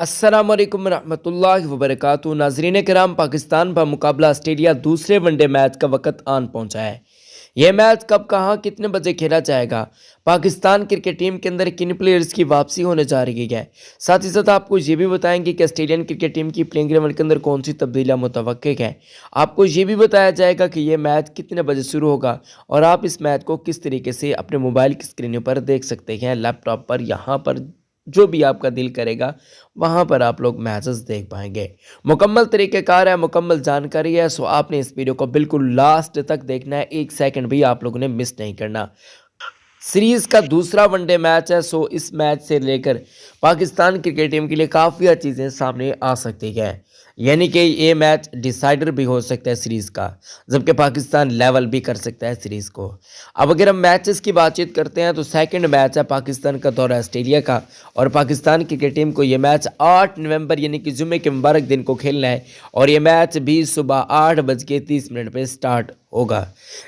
अस्सलामुअलैकुम रहमतुल्लाहि व बरकातुहू। नाज़रीन कराम, पाकिस्तान का मुकाबला ऑस्ट्रेलिया दूसरे वनडे मैच का वक्त आन पहुंचा है। यह मैच कब कहां कितने बजे खेला जाएगा, पाकिस्तान क्रिकेट टीम के अंदर किन प्लेयर्स की वापसी होने जा रही है, साथ ही साथ आपको ये भी बताएंगे कि ऑस्ट्रेलियन क्रिकेट टीम की प्लेइंग 11 के अंदर कौन सी तब्दीलियां मुतवक्किल हैं। आपको ये भी बताया जाएगा कि यह मैच कितने बजे शुरू होगा और आप इस मैच को किस तरीके से अपने मोबाइल की स्क्रीन पर देख सकते हैं, लैपटॉप पर, यहाँ पर जो भी आपका दिल करेगा वहाँ पर आप लोग मैचेस देख पाएंगे। मुकम्मल तरीक़ेकार है, मुकम्मल जानकारी है, सो आपने इस वीडियो को बिल्कुल लास्ट तक देखना है, एक सेकंड भी आप लोगों ने मिस नहीं करना। सीरीज़ का दूसरा वनडे मैच है, सो इस मैच से लेकर पाकिस्तान क्रिकेट टीम के लिए काफ़ी चीज़ें सामने आ सकती हैं। यानी कि ये मैच डिसाइडर भी हो सकता है सीरीज़ का, जबकि पाकिस्तान लेवल भी कर सकता है सीरीज़ को। अब अगर हम मैचेस की बातचीत करते हैं तो सेकंड मैच है पाकिस्तान का दौरा ऑस्ट्रेलिया का, और पाकिस्तान क्रिकेट टीम को ये मैच 8 नवंबर यानी कि जुम्मे के मुबारक दिन को खेलना है, और ये मैच भी सुबह 8:30 पे स्टार्ट होगा।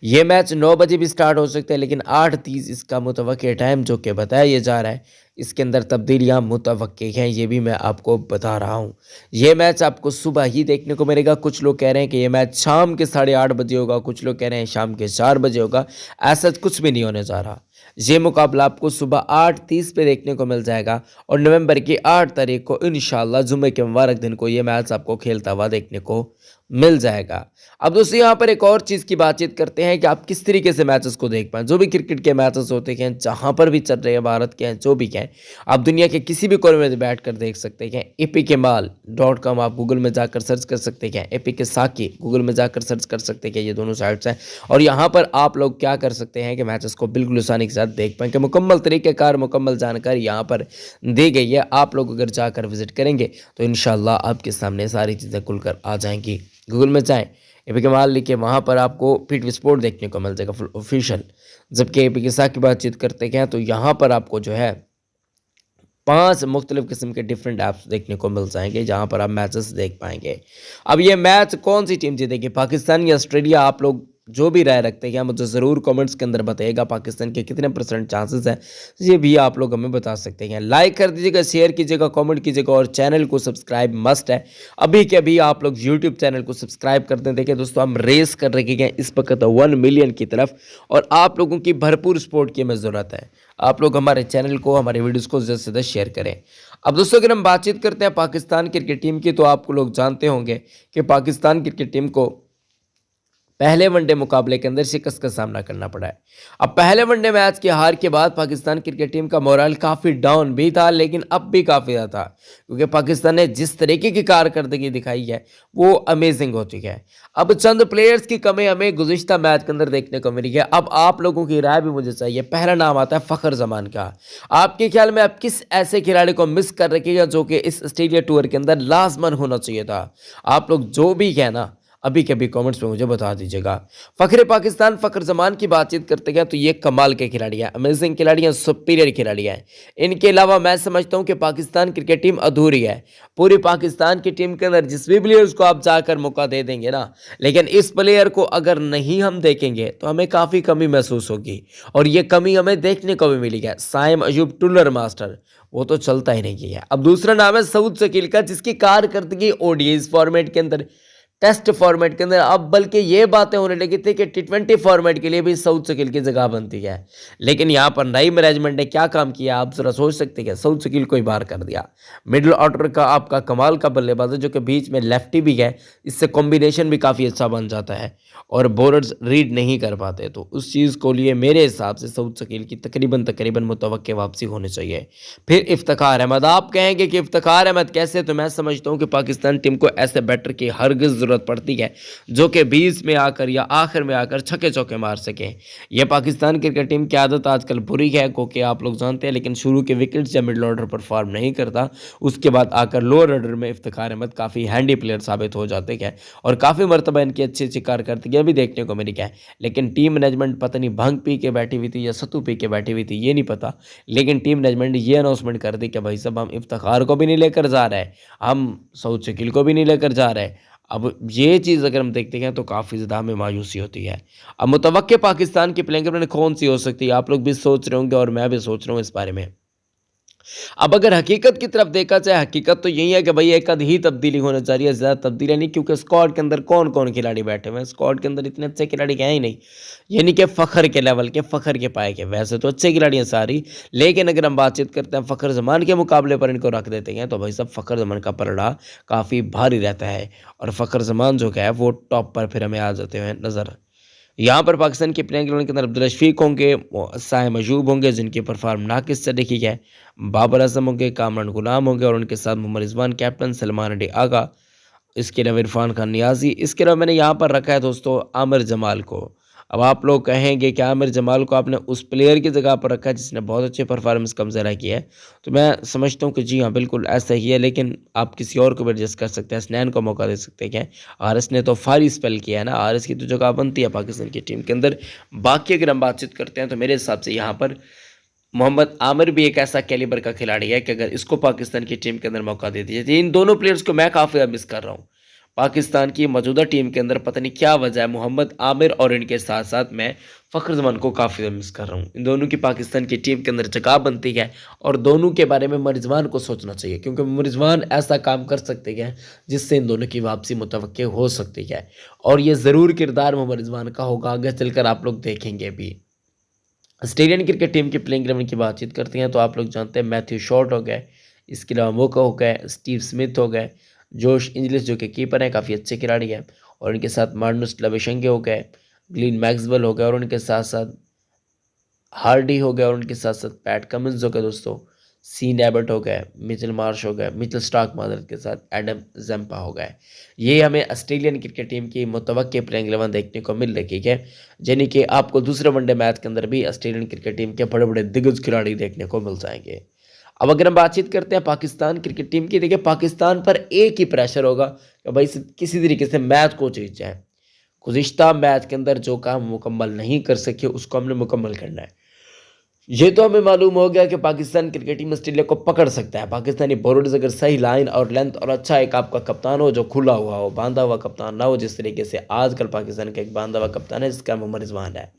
ये मैच 9 बजे भी स्टार्ट हो सकता है, लेकिन 8:30 इसका मुतवक्किल टाइम जो कि बताया जा रहा है, इसके अंदर तब्दीलियां मुतवक्किल हैं, ये भी मैं आपको बता रहा हूँ। ये मैच आपको सुबह ही देखने को मिलेगा। कुछ लोग कह रहे हैं कि ये मैच शाम के 8:30 बजे होगा, कुछ लोग कह रहे हैं शाम के 4 बजे होगा। ऐसा कुछ भी नहीं होने जा रहा। ये मुकाबला आपको सुबह 8:30 पे देखने को मिल जाएगा, और नवंबर की 8 तारीख को इंशाल्लाह जुम्मे के मुबारक दिन को ये मैच आपको खेलता हुआ देखने को मिल जाएगा। अब दोस्तों, यहाँ पर एक और चीज़ की बातचीत करते हैं कि आप किस तरीके से मैचेस को देख पाएँ। जो भी क्रिकेट के मैचेस होते हैं, जहाँ पर भी चल रहे हैं, भारत के हैं, जो भी हैं, आप दुनिया के किसी भी कोने में बैठ कर देख सकते हैं। apkmal.com आप गूगल में जाकर सर्च कर सकते हैं, APK साकी गूगल में जाकर सर्च कर सकते हैं, ये दोनों साइट्स हैं। और यहाँ पर आप लोग क्या कर सकते हैं कि मैचेस को बिल्कुल आसानी के साथ देख पाएंगे। मुकम्मल तरीक़ेकार, मुकम्मल जानकारी यहाँ पर दी गई है। आप लोग अगर जाकर विजिट करेंगे तो इंशाल्लाह आपके सामने सारी चीज़ें खुलकर आ जाएंगी। गूगल में जाएँ, APK माल लिखे, वहाँ पर आपको PTV स्पोर्ट देखने को मिल जाएगा फुल ऑफिशियल। जबकि APK साकी की बातचीत करते हैं तो यहाँ पर आपको जो है 5 मुख्तलिफ किस्म के डिफरेंट ऐप्स देखने को मिल जाएंगे, जहां पर आप मैचेस देख पाएंगे। अब ये मैच कौन सी टीम जीतेगी, पाकिस्तान या ऑस्ट्रेलिया, आप लोग जो भी राय रखते हैं मुझे ज़रूर कमेंट्स के अंदर बताइएगा। पाकिस्तान के कितने % चांसेस हैं, ये भी आप लोग हमें बता सकते हैं। लाइक कर दीजिएगा, शेयर कीजिएगा, कमेंट कीजिएगा, और चैनल को सब्सक्राइब मस्ट है। अभी के अभी आप लोग यूट्यूब चैनल को सब्सक्राइब कर दें। देखिए दोस्तों, हम रेस कर रहे हैं इस वक्त 1 मिलियन की तरफ, और आप लोगों की भरपूर सपोर्ट की हमें ज़रूरत है। आप लोग हमारे चैनल को, हमारे वीडियोस को ज़्यादा से ज़्यादा शेयर करें। अब दोस्तों, अगर हम बातचीत करते हैं पाकिस्तान क्रिकेट टीम की, तो आपको लोग जानते होंगे कि पाकिस्तान क्रिकेट टीम को पहले वनडे मुकाबले के अंदर शिकस्त का सामना करना पड़ा है। अब पहले वनडे मैच की हार के बाद पाकिस्तान क्रिकेट टीम का मोरल काफ़ी डाउन भी था, लेकिन अब भी काफ़ी ज़्यादा था, क्योंकि पाकिस्तान ने जिस तरीके की कारकर्दगी दिखाई है वो अमेजिंग होती है। अब चंद प्लेयर्स की कमी हमें गुज़िश्ता मैच के अंदर देखने को मिली है। अब आप लोगों की राय भी मुझे चाहिए। पहला नाम आता है फ़खर जमान का। आपके ख्याल में आप किस ऐसे खिलाड़ी को मिस कर रखी है जो कि इस ऑस्ट्रेलिया टूर के अंदर लाजमन होना चाहिए था? आप लोग जो भी है ना, अभी के अभी कमेंट्स में मुझे बता दीजिएगा। फ़खरे पाकिस्तान फ़खर जमान की बातचीत करते हैं तो ये कमाल के खिलाड़ी हैं, अमेजिंग खिलाड़ी हैं, सुपीरियर खिलाड़ी हैं। इनके अलावा मैं समझता हूं कि पाकिस्तान क्रिकेट टीम अधूरी है। पूरी पाकिस्तान की टीम के अंदर जिस भी प्लेयर्स को आप जाकर मौका दे देंगे ना, लेकिन इस प्लेयर को अगर नहीं हम देखेंगे तो हमें काफ़ी कमी महसूस होगी, और ये कमी हमें देखने को भी मिली है। साइम अयूब टुलर मास्टर, वो तो चलता ही नहीं है। अब दूसरा नाम है सऊद शकील का, जिसकी कारकर्दगी ODI फॉर्मेट के अंदर, टेस्ट फॉर्मेट के अंदर, अब बल्कि ये बातें होने लगी थी कि T20 फॉर्मेट के लिए भी सऊद शकील की जगह बनती है। लेकिन यहाँ पर नई मैनेजमेंट ने क्या काम किया, आप जरा सोच सकते हैं। सऊद शकील को ही बाहर कर दिया। मिडिल ऑर्डर का आपका कमाल का बल्लेबाज है, जो कि बीच में लेफ्टी भी है, इससे कॉम्बिनेशन भी काफ़ी अच्छा बन जाता है, और बॉलर्स रीड नहीं कर पाते। तो उस चीज़ को लिए मेरे हिसाब से सऊद शकील की तकरीबन मुतवक्किल वापसी होनी चाहिए। फिर इफ्तिखार अहमद, आप कहेंगे कि इफ्तिखार अहमद कैसे, तो मैं समझता हूँ कि पाकिस्तान टीम को ऐसे बैटर की हरगिज़ ज़रूरत पड़ती है जो कि बीच में आकर या आखिर में आकर छक्के चौके मार सके। यह पाकिस्तान क्रिकेट टीम की आदत आजकल बुरी है, क्योंकि आप लोग जानते हैं, लेकिन शुरू के विकेट्स जब मिडिल ऑर्डर परफॉर्म नहीं करता, उसके बाद आकर लोअर ऑर्डर में इफ्तिखार अहमद काफ़ी हैंडी प्लेयर साबित हो जाते हैं, और काफ़ी मरतबा इनकी अच्छी अच्छी कारकर्दगियाँ भी देखने को मिली है। लेकिन टीम मैनेजमेंट पता नहीं भंग पी के बैठी हुई थी या सत्तू पी के बैठी हुई थी, ये नहीं पता, लेकिन टीम मैनेजमेंट ने ये अनाउंसमेंट कर दी कि भाई साहब, हम इफ्तिखार को भी नहीं लेकर जा रहे, हम सऊद शकील को भी नहीं लेकर जा रहे। अब ये चीज़ अगर हम देखते हैं तो काफ़ी ज़्यादा हमें मायूसी होती है। अब मुतवक्किल पाकिस्तान की प्लेइंग 11 कौन सी हो सकती है, आप लोग भी सोच रहे होंगे और मैं भी सोच रहा हूँ इस बारे में। अब अगर हकीकत की तरफ देखा जाए, हकीकत तो यही है कि भाई एक आध ही तब्दीली होनी चाहिए, ज़्यादा तब्दीलियाँ नहीं, क्योंकि स्क्वाड के अंदर कौन-कौन खिलाड़ी बैठे हुए हैं। स्क्वाड के अंदर इतने अच्छे खिलाड़ी हैं ही नहीं, यानी कि फ़ख्र के लेवल के, फ़ख्र के पाए के। वैसे तो अच्छे खिलाड़ी हैं सारी, लेकिन अगर हम बातचीत करते हैं फ़ख्र ज़मान के मुकाबले पर इनको रख देते हैं, तो भाई साहब फ़ख्र ज़मान का पलड़ा काफ़ी भारी रहता है और फ़ख्र ज़मान जो है वो टॉप पर फिर हमें आ जाते हुए नज़र। यहाँ पर पाकिस्तान के प्लेइंग इलेवन के अंदर अब्दुल रशीक होंगे, साहिब मजूब होंगे जिनकी परफॉर्म नाकिस से देखी है, बाबर आजम होंगे, कामरान गुलाम होंगे और उनके साथ मोहम्मद रिजवान कैप्टन, सलमान अली आगा, इसके अलावा इरफान खान नियाजी। इसके अलावा मैंने यहाँ पर रखा है दोस्तों आमिर जमाल को। अब आप लोग कहेंगे कि आमिर जमाल को आपने उस प्लेयर की जगह पर रखा है जिसने बहुत अच्छी परफॉर्मेंस का मुजाहरा किया है, तो मैं समझता हूँ कि जी हाँ बिल्कुल ऐसा ही है, लेकिन आप किसी और को भी एडजस्ट कर सकते हैं, हसनैन को मौका दे सकते हैं। आरएस ने तो फारी स्पेल किया है ना, आरएस की तो जगह बनती है पाकिस्तान की टीम के अंदर। बाकी अगर हम बातचीत करते हैं तो मेरे हिसाब से यहाँ पर मोहम्मद आमिर भी एक ऐसा कैलिबर का खिलाड़ी है कि अगर इसको पाकिस्तान की टीम के अंदर मौका दे दिया जाए, इन दोनों प्लेयर्स को मैं काफ़ी मिस कर रहा हूँ पाकिस्तान की मौजूदा टीम के अंदर। पता नहीं क्या वजह है, मोहम्मद आमिर और इनके साथ साथ मैं फ़ख्र ज़मान को काफ़ी मिस कर रहा हूँ। इन दोनों की पाकिस्तान की टीम के अंदर जगह बनती है और दोनों के बारे में रिजवान को सोचना चाहिए, क्योंकि रिजवान ऐसा काम कर सकते हैं जिससे इन दोनों की वापसी मुतवक्के हो सकती है और ये ज़रूर किरदार मोहम्मद रिजवान का होगा, आगे चलकर आप लोग देखेंगे भी। ऑस्ट्रेलियन क्रिकेट टीम के प्लेइंग इलेवन की बातचीत करते हैं तो आप लोग जानते हैं मैथ्यू शॉर्ट हो गए, इसके अलावा मोका हो गए, स्टीव स्मिथ हो गए, जोश इंग्लिश जो कि कीपर हैं, काफ़ी अच्छे खिलाड़ी हैं, और उनके साथ मार्नस लवेशंगे हो गए, ग्लीन मैक्सवेल हो गए, और उनके साथ साथ हार्डी हो गए, और उनके साथ साथ पैट कमिंस हो गए दोस्तों, सीन एबर्ट हो गए, मिचेल मार्श हो गए, मिचेल स्टार्क मादर के साथ एडम जम्पा हो गए। ये हमें ऑस्ट्रेलियन क्रिकेट टीम की मुतवक्के प्लेइंग इलेवन देखने को मिल रही है, यानी कि आपको दूसरे वनडे मैच के अंदर भी ऑस्ट्रेलियन क्रिकेट टीम के बड़े बड़े दिग्गज खिलाड़ी देखने को मिल जाएंगे। अब अगर हम बातचीत करते हैं पाकिस्तान क्रिकेट टीम की, देखिए पाकिस्तान पर एक ही प्रेशर होगा कि भाई किसी तरीके से मैच को जीत जाए। गुज़िश्ता मैच के अंदर जो काम मुकम्मल नहीं कर सके उसको हमने मुकम्मल करना है। ये तो हमें मालूम हो गया कि पाकिस्तान क्रिकेट टीम ऑस्ट्रेलिया को पकड़ सकता है। पाकिस्तानी बॉलर्स अगर सही लाइन और लेंथ और अच्छा एक आपका कप्तान हो जो खुला हुआ हो, बांधा हुआ कप्तान ना हो, जिस तरीके से आजकल पाकिस्तान का एक बांधा हुआ कप्तान है जिसका मोहम्मद रिजवान है,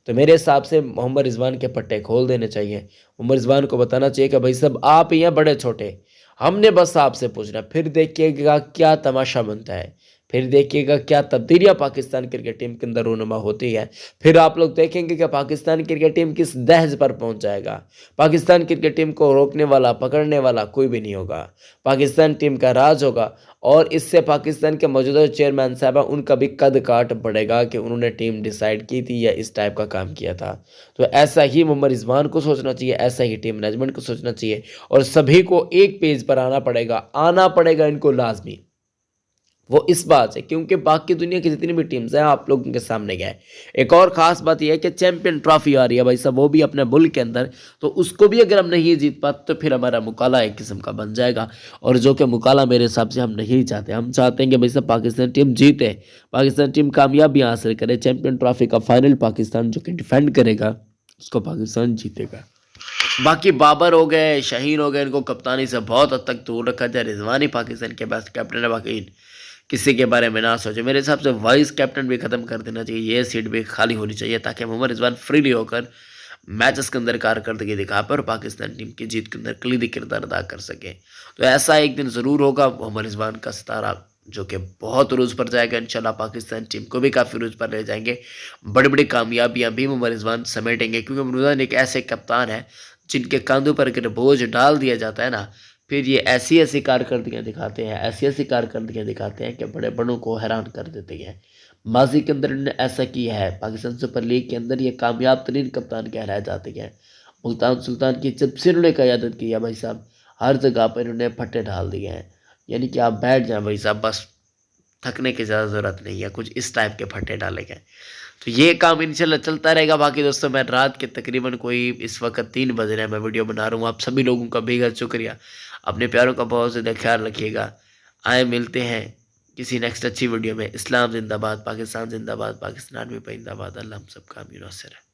तो मेरे हिसाब से मोहम्मद रिजवान के पट्टे खोल देने चाहिए। मोहम्मद रिजवान को बताना चाहिए कि भाई सब आप ही हैं बड़े छोटे, हमने बस आपसे पूछना, फिर देखिएगा क्या तमाशा बनता है, फिर देखिएगा क्या तब्दीलियां पाकिस्तान क्रिकेट टीम के अंदर रूनुमा होती है। फिर आप लोग देखेंगे कि पाकिस्तान क्रिकेट टीम किस दहज पर पहुंच जाएगा। पाकिस्तान क्रिकेट टीम को रोकने वाला, पकड़ने वाला कोई भी नहीं होगा। पाकिस्तान टीम का राज होगा और इससे पाकिस्तान के मौजूदा चेयरमैन साहब उनका भी कद काट बढ़ेगा कि उन्होंने टीम डिसाइड की थी या इस टाइप का काम किया था। तो ऐसा ही मोहम्मद रिजवान को सोचना चाहिए, ऐसा ही टीम मैनेजमेंट को सोचना चाहिए और सभी को एक पेज पर आना पड़ेगा इनको लाजमी। वो इस बात से क्योंकि बाकी दुनिया की जितनी भी टीम्स हैं आप लोगों के सामने गए। एक और ख़ास बात यह है कि चैंपियन ट्रॉफी आ रही है भाई साहब, वो भी अपने मुल्क के अंदर, तो उसको भी अगर हम नहीं जीत पाते तो फिर हमारा मुकाला एक किस्म का बन जाएगा और जो कि मुकाला मेरे हिसाब से हम नहीं चाहते। हम चाहते हैं कि भाई साहब पाकिस्तान टीम जीते, पाकिस्तान टीम कामयाबी हासिल करे, चैंपियन ट्रॉफी का फाइनल पाकिस्तान जो कि डिफेंड करेगा उसको पाकिस्तान जीतेगा। बाकी बाबर हो गए, शाहीन हो गए, इनको कप्तानी से बहुत हद तक दूर रखा जाए। रिजवान ही पाकिस्तान के बेस्ट कैप्टन है, बाकी किसी के बारे में ना सोचे। मेरे हिसाब से वाइस कैप्टन भी ख़त्म कर देना चाहिए, ये सीट भी खाली होनी चाहिए ताकि मोहम्मद रिजवान फ्रीली होकर मैचेस के अंदर कारकर्दगी दिखा पर पाकिस्तान टीम की जीत के अंदर कलीदी किरदार अदा कर सके। तो ऐसा एक दिन ज़रूर होगा, मोहम्मद रिजवान का सितारा जो कि बहुत रूज़ पर जाएगा इंशाल्लाह, पाकिस्तान टीम को भी काफ़ी रूज़ पर ले जाएंगे, बड़ी बड़ी कामयाबियाँ भी मोहम्मद रिजवान समेटेंगे, क्योंकि मोहम्मद रिजवान एक ऐसे कप्तान है जिनके कंधों पर अगर बोझ डाल दिया जाता है ना, फिर ये ऐसी ऐसी कारकर्दगियाँ दिखाते हैं, ऐसी ऐसी कारकर्दगियाँ दिखाते हैं कि बड़े बड़ों को हैरान कर देते हैं। माजी के अंदर इन्होंने ऐसा किया है, पाकिस्तान सुपर लीग के अंदर ये कामयाब तरीन कप्तान कहलाए जाते हैं। मुल्तान सुल्तान की जब से इन्होंने क़यादत की है भाई साहब, हर जगह पर इन्होंने फट्टे डाल दिए हैं, यानी कि आप बैठ जाएँ भाई साहब, बस थकने की ज़्यादा ज़रूरत नहीं है, कुछ इस टाइप के फट्टे डाले गए। तो ये काम इंशाल्लाह चलता रहेगा। बाकी दोस्तों मैं रात के तकरीबन कोई इस वक्त 3 बज रहे हैं, मैं वीडियो बना रहा हूँ। आप सभी लोगों का बेहद शुक्रिया, अपने प्यारों का बहुत ज़्यादा ख्याल रखिएगा। आए मिलते हैं किसी नेक्स्ट अच्छी वीडियो में। इस्लाम जिंदाबाद, पाकिस्तान जिंदाबाद, पाकिस्तान में जिंदाबाद। अल्लाह हम सबका आमीन व सलाम।